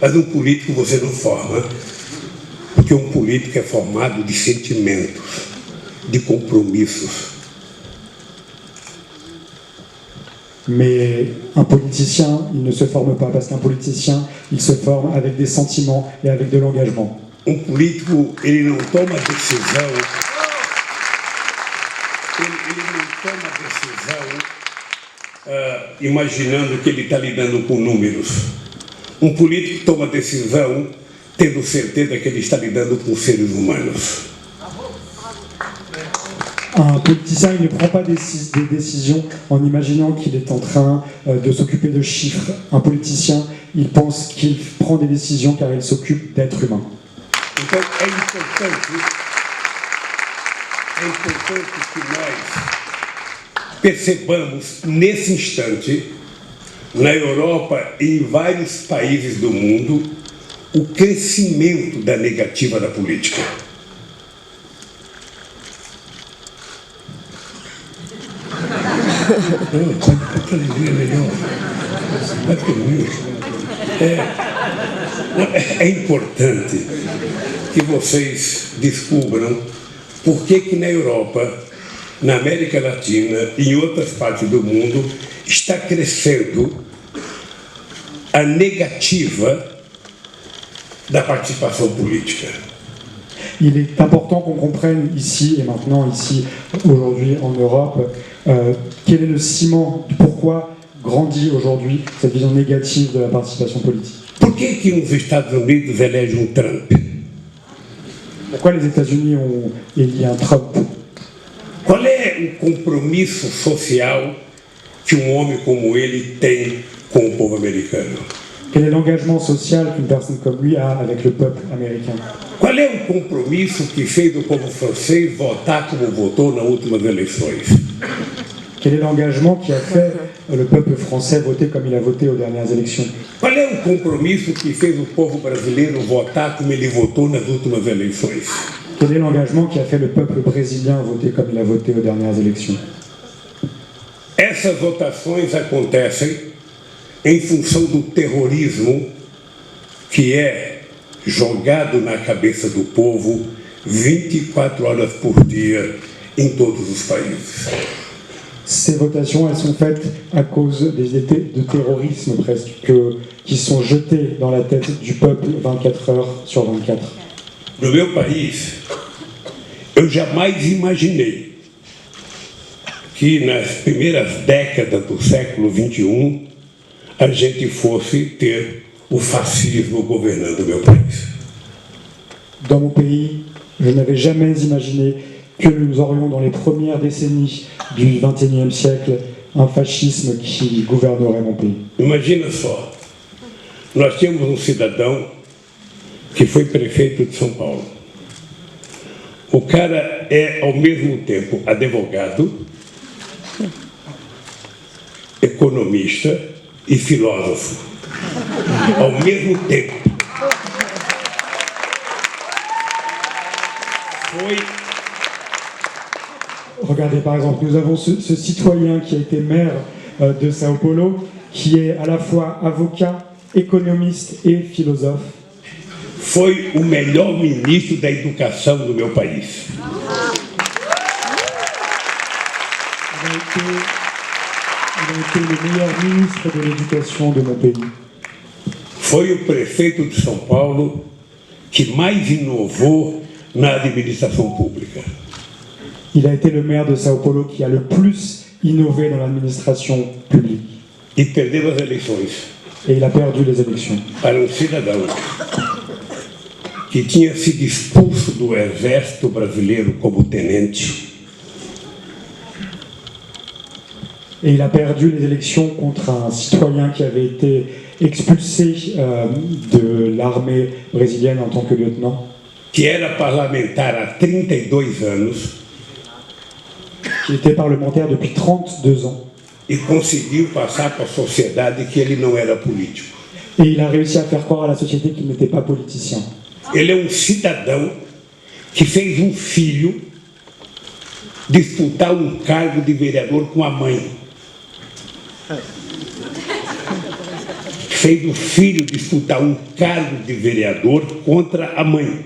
Mas um político você não forma, porque um político é formado de sentimentos, de compromissos. Mais un politicien, il ne se forme pas, parce qu'un politicien, il se forme avec des sentiments et avec de l'engagement. Um político, ele não toma decisão, ele não toma decisão imaginando que ele está lidando com números. Um político toma decisão tendo certeza que ele está lidando com seres humanos. Un politicien, il ne prend pas des décisions en imaginant qu'il est en train de s'occuper de chiffres. Un politicien, il pense qu'il prend des décisions car il s'occupe d'êtres humains. Então é importante que nós percebamos nesse instante, na Europa e em vários países do mundo, o crescimento da negativa da política. Pode dizer melhor. É importante que vocês descubram por que na Europa, na América Latina e em outras partes do mundo está crescendo a negativa da participação política. Il est important qu'on comprenne ici et maintenant, ici, aujourd'hui en Europe, quel est le ciment du pourquoi grandit aujourd'hui cette vision négative de la participation politique. Por que nos Estados Unidos elege Trump? Pourquoi les États-Unis ont élu un Trump? Qual é o compromisso social que homem como ele tem com o povo americano? Quel est l'engagement social qu'une personne comme lui a avec le peuple américain? Qual é o compromisso que fez o povo francês votar como votou nas últimas eleições? Quel est l'engagement qui a fait le peuple français voter comme il a voté aux dernières élections? Qual é o compromisso que fez o povo brasileiro votar como ele votou nas últimas eleições? Quel est l'engagement qui a fait le peuple brésilien voter comme il a voté aux dernières élections? Essas votações acontecem em função do terrorismo que é jogado na cabeça do povo 24 horas por dia em todos os países. Ces votations, elles sont faites à cause des étés de terrorisme presque, qui sont jetés dans la tête du peuple 24 heures sur 24. No meu país, eu jamais imaginei que nas primeiras décadas do século XXI a gente fosse ter o fascismo governando o meu país. Dans mon pays, je n'avais jamais imaginé que nous aurions dans les premières décennies du XXIe siècle un fascisme qui gouvernerait mon pays. Imagina só, nós tínhamos um cidadão que foi prefeito de São Paulo. O cara é, ao mesmo tempo, advogado, economista e filósofo. Ao mesmo tempo. Regardez par exemple, nous avons ce citoyen qui a été maire de Sao Paulo, qui est à la fois avocat, économiste et philosophe. Foi o melhor ministro da educação do meu país. Il a été le meilleur ministre de l'éducation de mon pays. Foi o prefeito de São Paulo que mais inovou na administração pública. Il a été le maire de Sao Paulo qui a le plus innové dans l'administration publique. E perdeu as eleições. Et il a perdu les élections. Para cidadão que tinha sido expulso do exército brasileiro como tenente. Et il a perdu les élections contre un citoyen qui avait été expulsé de l'armée brésilienne en tant que lieutenant. Que era parlamentar há 32 anos. Il était parlementaire depuis 32 ans. E conseguiu passar para a sociedade que ele não era político. Et il a réussi à faire croire à la société qu'il n'était pas politicien. Ele é cidadão que fez filho disputar cargo de vereador com a mãe. fez o filho disputar cargo de vereador contra a mãe.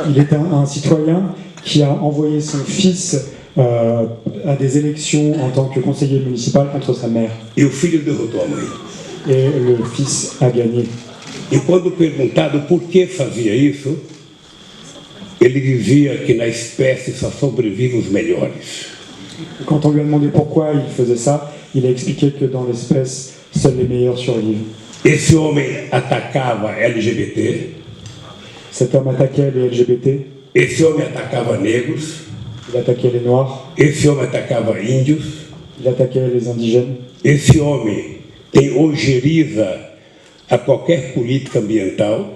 Il est un citoyen qui a envoyé son fils à des élections en tant que conseiller municipal contre sa mère. E o filho derrotou a mãe. Et le fils a gagné. E quando perguntado por que fazia isso, ele dizia que na espécie só sobrevivem os melhores. Quand on lui a demandé pourquoi il faisait ça, il a expliqué que dans l'espèce, seuls les meilleurs survivent. Esse homem atacava LGBT, Cet homme attaquait les LGBT, esse homem atacava negros, il attaquait les noirs, esse homem atacava índios, il attaquait les indigènes. esse homem tem ojeriza a qualquer política ambiental,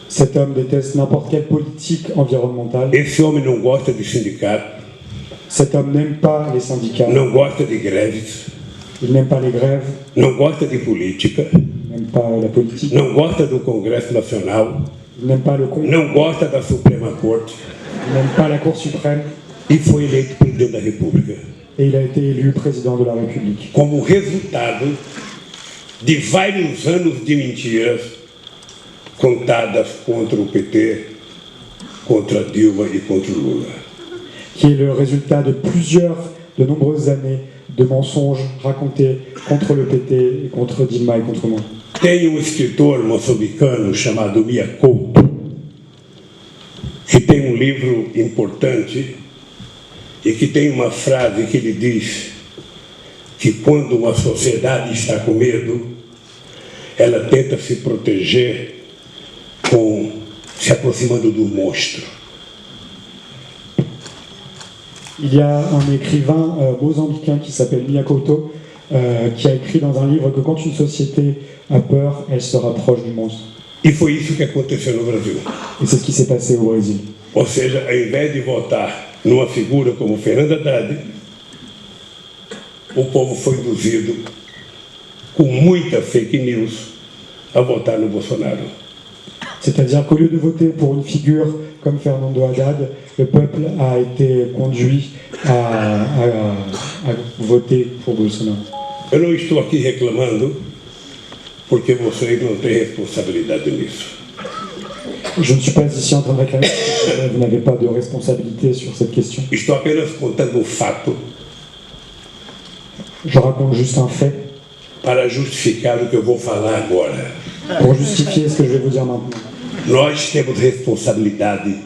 Cet homme déteste n'importe quelle politique environnementale. esse homem não gosta de sindicato, Cet homme n'aime pas les syndicats, não gosta de greves, il n'aime pas les grèves, não gosta de política, il n'aime pas la politique, não gosta do Congresso Nacional, il n'aime pas le Congrès, não gosta da Suprema Corte il n'aime pas la Cour suprême, e foi eleito presidente da República. et il a été élu président de la République. Como resultado de vários anos de mentiras contadas contra o PT, contra Dilma e contra o Lula. Qui est le résultat de nombreuses années de mensonges racontés contre le PT, et contre Dilma et contre moi. Tem um escritor moçambicano chamado Mia Couto, que tem um livro importante e que tem uma frase que ele diz que quando uma sociedade está com medo, ela tenta se proteger se aproximando do monstro. Il y a un écrivain mozambicain qui s'appelle Miyakoto, qui a écrit dans un livre que quand une société a peur, elle se rapproche du monstre. E foi isso que aconteceu no Brasil. Et c'est ce qui s'est passé au Brésil. Ou seja, ao invés de votar numa figura como Fernando Haddad, o povo foi induzido, com muita fake news, a votar no Bolsonaro. C'est-à-dire qu'au lieu de voter pour une figure comme Fernando Haddad, le peuple a été conduit à voter pour Bolsonaro. Eu não estou aqui reclamando, porque vocês não têm responsabilidade nisso. Je ne suis pas ici en train de réclamer, vous n'avez pas de responsabilité sur cette question. Estou apenas contando um fato Je raconte juste un fait para justificar o que eu vou falar agora. pour justifier ce que je vais vous dire maintenant. Nós temos responsabilidade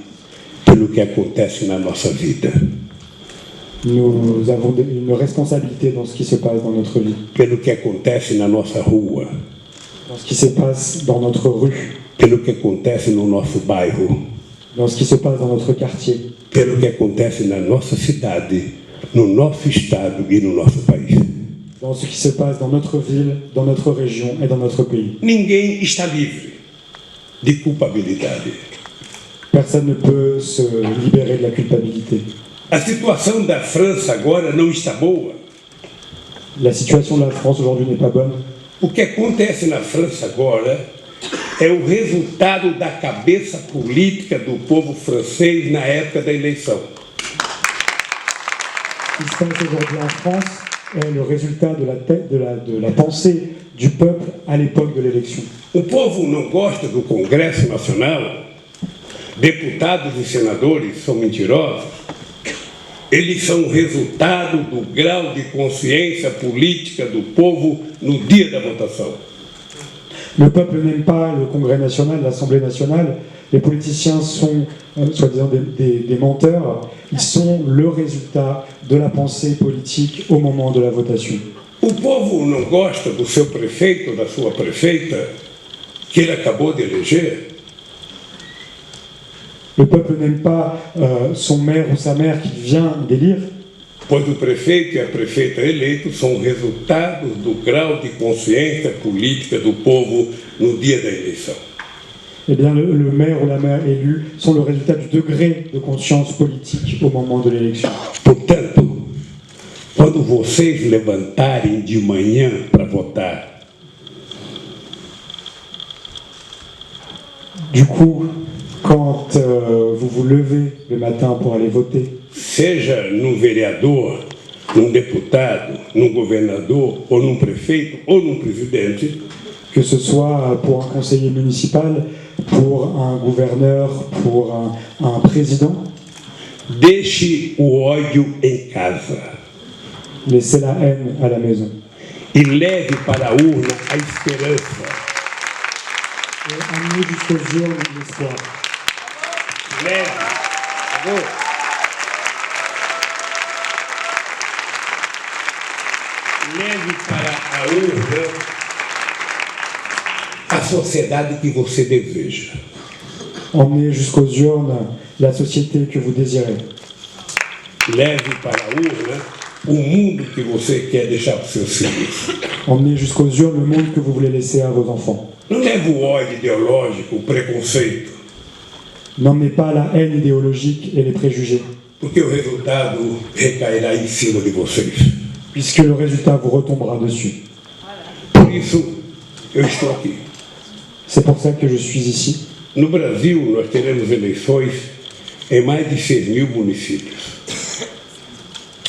pelo que acontece na nossa vida, Nous avons une responsabilité dans ce qui se passe dans notre vie, pelo que acontece na nossa rua, dans ce qui se passe dans notre rue, pelo que acontece no nosso bairro, dans ce qui se passe dans notre quartier, pelo que acontece na nossa cidade, no nosso estado e no nosso país. dans ce qui se passe dans notre ville, dans notre région et dans notre pays. Ninguém está livre de culpabilidade. Personne ne peut se libérer de la culpabilité. A situação da França agora não está boa. La situation de la France aujourd'hui n'est pas bonne. O que acontece na França agora é o resultado da cabeça política do povo francês na época da eleição. Ce qui se passe aujourd'hui en France est le résultat de la pensée du peuple à l'époque de l'élection. O povo não gosta do Congresso Nacional, deputados e senadores são mentirosos, eles são o resultado do grau de consciência política do povo no dia da votação. Le peuple n'aime pas le Congrès national, l'Assemblée nationale. Les politiciens sont, soi-disant, des menteurs. Ils sont le résultat de la pensée politique au moment de la votation. O povo não gosta do seu prefeito, da sua prefeita, que ele acabou de eleger. Le peuple n'aime pas son maire ou sa mère qu'il vient d'élire, Pois o prefeito e a prefeita eleitos são resultados do grau de consciência política do povo no dia da eleição. eh bien le maire ou la maire élue sont le résultat du degré de conscience politique au moment de l'élection. Portanto, quando vocês levantarem de manhã para votar, Du coup, quand vous vous levez le matin pour aller voter, seja no vereador num deputado, num governador, ou num prefeito, ou num presidente, que ce soit pour un conseiller municipal, pour un gouverneur, pour un président. deixe o ódio em casa Laissez la haine à la maison. e leve para a urna a esperança. Et amenez jusqu'aux urnes l'espoir. Leve, bravo. Leve para a urna a sociedade que você deseja. Emmenez jusqu'aux urnes la société que vous désirez. Leve para a urna o mundo que você quer deixar para os seus filhos. Emmenez jusqu'aux urnes le monde que vous voulez laisser à vos enfants. Não leve o ódio ideológico, o preconceito, N'emmenez pas la haine idéologique et les préjugés, porque o resultado recairá em cima de vocês. puisque le résultat vous retombera dessus. Por isso, eu estou aqui. C'est pour ça que je suis ici. No Brasil, nós teremos eleições em mais de 6.000 municípios.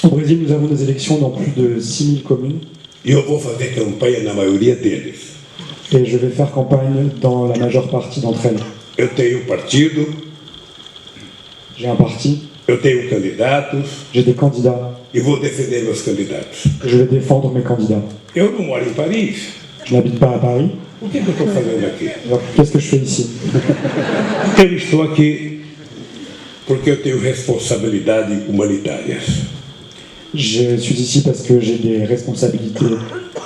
Au Brésil, nous avons des élections dans plus de 6000 communes E eu vou fazer campanha na maioria deles. et je vais faire campagne dans la majeure partie d'entre elles. Eu tenho partido, J'ai un parti, eu tenho candidatos j'ai des candidats, e vou defender meus candidatos. je vais défendre mes candidats. Eu não moro em Paris. Je n'habite pas à Paris, O que eu estou fazendo aqui? alors qu'est-ce que je fais ici? Eu estou aqui porque eu tenho responsabilidades humanitárias. Je suis ici parce que j'ai des responsabilités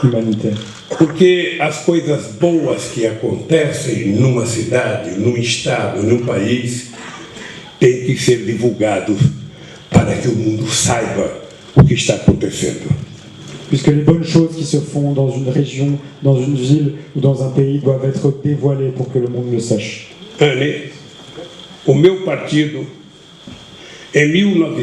humanitaires. Porque as coisas boas que acontecem numa cidade, num estado, num país, têm que ser divulgados para que o mundo saiba o que está acontecendo. Puisque les bonnes choses qui se font dans une région, dans une ville ou dans un pays doivent être dévoilées pour que le monde le sache. Anne, o meu partido, em 1900